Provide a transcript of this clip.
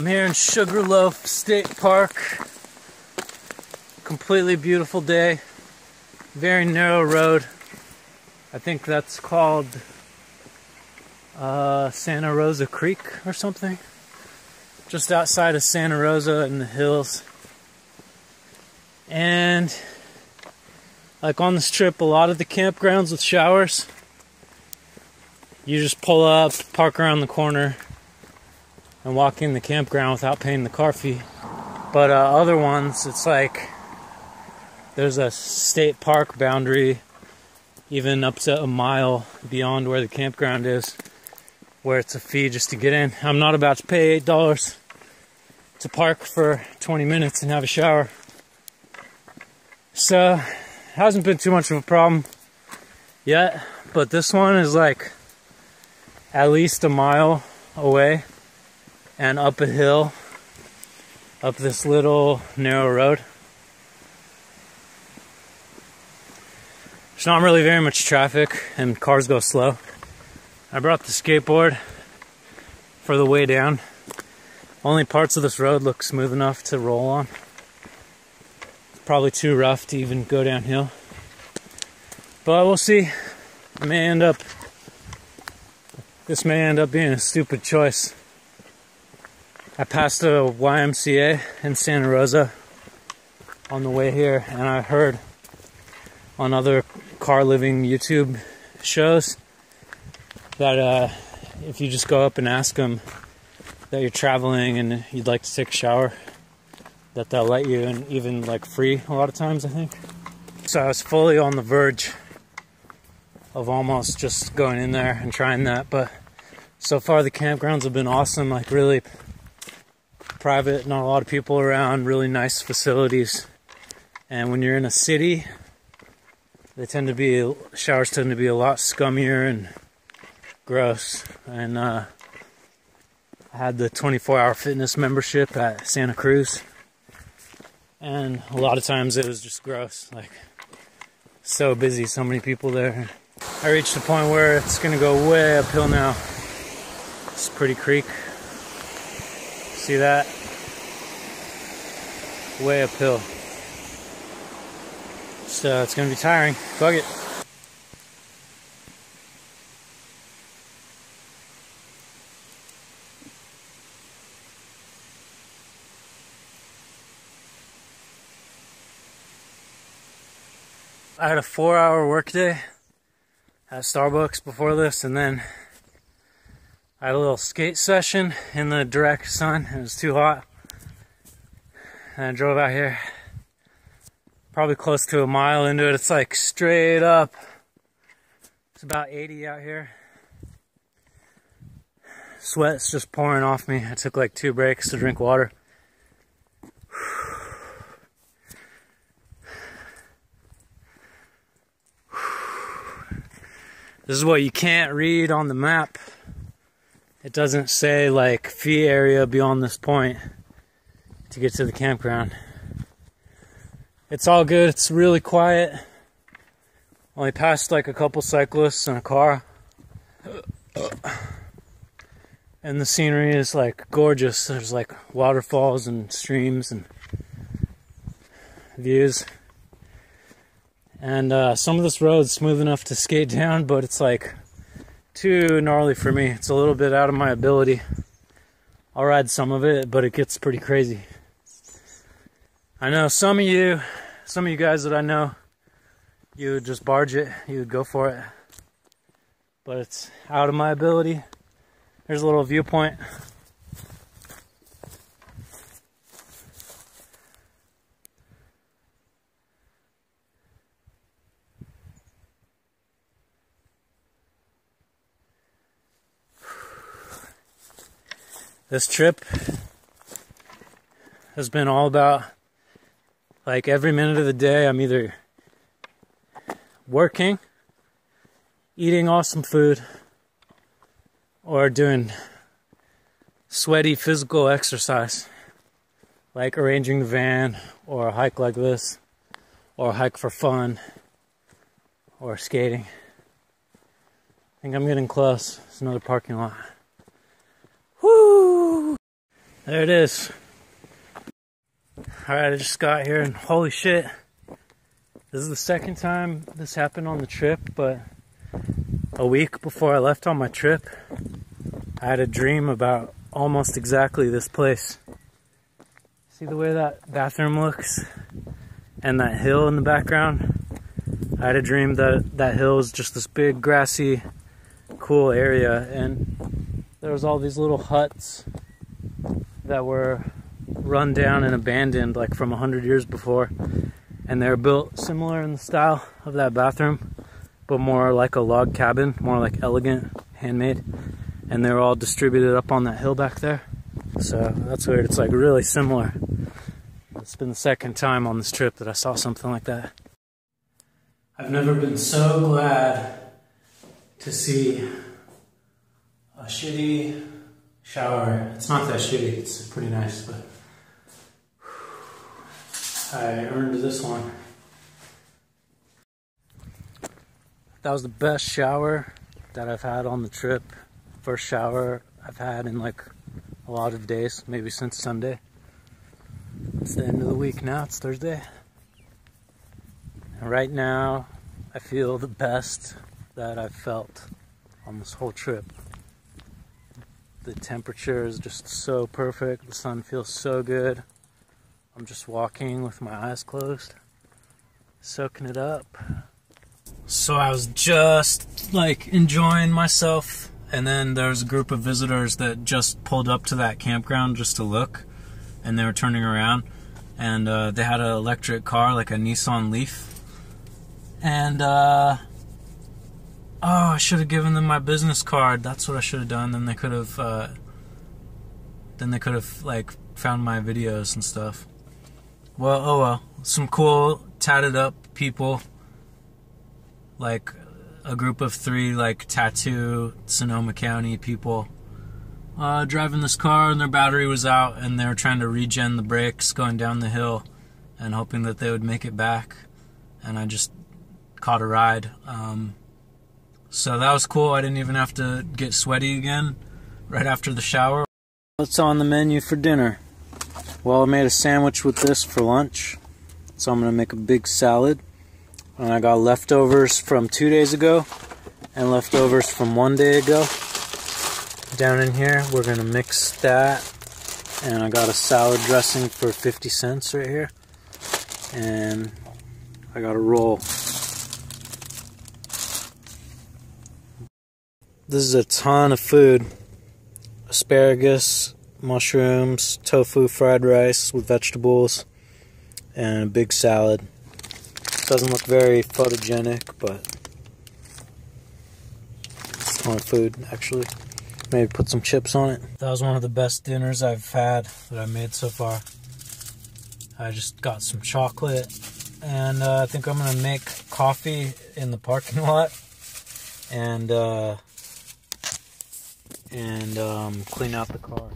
I'm here in Sugarloaf State Park. Completely beautiful day. Very narrow road. I think that's called Santa Rosa Creek or something. Just outside of Santa Rosa in the hills. And like on this trip, a lot of the campgrounds with showers, you just pull up, park around the corner, and walk in the campground without paying the car fee. But other ones, it's like there's a state park boundary, even up to a mile beyond where the campground is, where it's a fee just to get in. I'm not about to pay $8 to park for 20 minutes and have a shower. So, it hasn't been too much of a problem yet, but this one is like at least a mile away and up a hill, up this little narrow road. There's not really very much traffic and cars go slow. I brought the skateboard for the way down. Only parts of this road look smooth enough to roll on. It's probably too rough to even go downhill. But we'll see. This may end up being a stupid choice. I passed a YMCA in Santa Rosa on the way here, and I heard on other car living YouTube shows that if you just go up and ask them that you're traveling and you'd like to take a shower, that they'll let you, and even like free a lot of times, I think. So I was fully on the verge of almost just going in there and trying that, but so far the campgrounds have been awesome, like really private, not a lot of people around, really nice facilities. And when you're in a city, showers tend to be a lot scummier and gross. And I had the 24-hour fitness membership at Santa Cruz, and a lot of times it was just gross, like so busy, so many people there. I reached a point where it's gonna go way uphill now. It's a pretty creek. See that? Way uphill. So it's gonna be tiring. Fuck it. I had a 4-hour workday at Starbucks before this, and then I had a little skate session in the direct sun. It was too hot. And I drove out here, probably close to a mile into it. It's like straight up. It's about 80 out here. Sweat's just pouring off me. I took like 2 breaks to drink water. This is what you can't read on the map. It doesn't say like fee area beyond this point to get to the campground. It's all good. It's really quiet. Only passed like a couple cyclists and a car. And the scenery is like gorgeous. There's like waterfalls and streams and views. And some of this road's smooth enough to skate down, but it's like too gnarly for me. It's a little bit out of my ability. I'll ride some of it, but it gets pretty crazy. I know some of you guys that I know, you would just barge it, you would go for it. But it's out of my ability. There's a little viewpoint. This trip has been all about, like, every minute of the day I'm either working, eating awesome food, or doing sweaty physical exercise, like arranging the van, or a hike like this, or a hike for fun, or skating. I think I'm getting close. It's another parking lot. Woo! There it is. Alright, I just got here and holy shit. This is the second time this happened on the trip, but a week before I left on my trip, I had a dream about almost exactly this place. See the way that bathroom looks? And that hill in the background? I had a dream that that hill was just this big grassy, cool area, and there was all these little huts that were run down and abandoned like from 100 years before, and they were built similar in the style of that bathroom, but more like a log cabin, more like elegant, handmade, and they were all distributed up on that hill back there. So that's weird. It's like really similar. It's been the second time on this trip that I saw something like that. I've never been so glad to see a shitty shower. It's not that shitty, it's pretty nice, but I earned this one. That was the best shower that I've had on the trip. First shower I've had in like a lot of days, maybe since Sunday. It's the end of the week now, it's Thursday. And right now, I feel the best that I've felt on this whole trip. The temperature is just so perfect, the sun feels so good. I'm just walking with my eyes closed, soaking it up. So I was just like enjoying myself, and then there was a group of visitors that just pulled up to that campground just to look, and they were turning around, and they had an electric car, like a Nissan Leaf, and oh, I should have given them my business card. That's what I should have done. Then they could have like found my videos and stuff. Well, oh well. Some cool tatted up people, like a group of 3 like tattoo Sonoma County people, driving this car, and their battery was out, and they were trying to regen the brakes going down the hill and hoping that they would make it back, and I just caught a ride. So that was cool. I didn't even have to get sweaty again right after the shower. What's on the menu for dinner? Well, I made a sandwich with this for lunch, so I'm going to make a big salad. And I got leftovers from 2 days ago and leftovers from 1 day ago. Down in here, we're going to mix that. And I got a salad dressing for 50 cents right here. And I got a roll. This is a ton of food. Asparagus, mushrooms, tofu fried rice with vegetables, and a big salad. Doesn't look very photogenic, but it's a ton of food, actually. Maybe put some chips on it. That was one of the best dinners I've had that I made so far. I just got some chocolate, and I think I'm gonna make coffee in the parking lot, and clean out the car.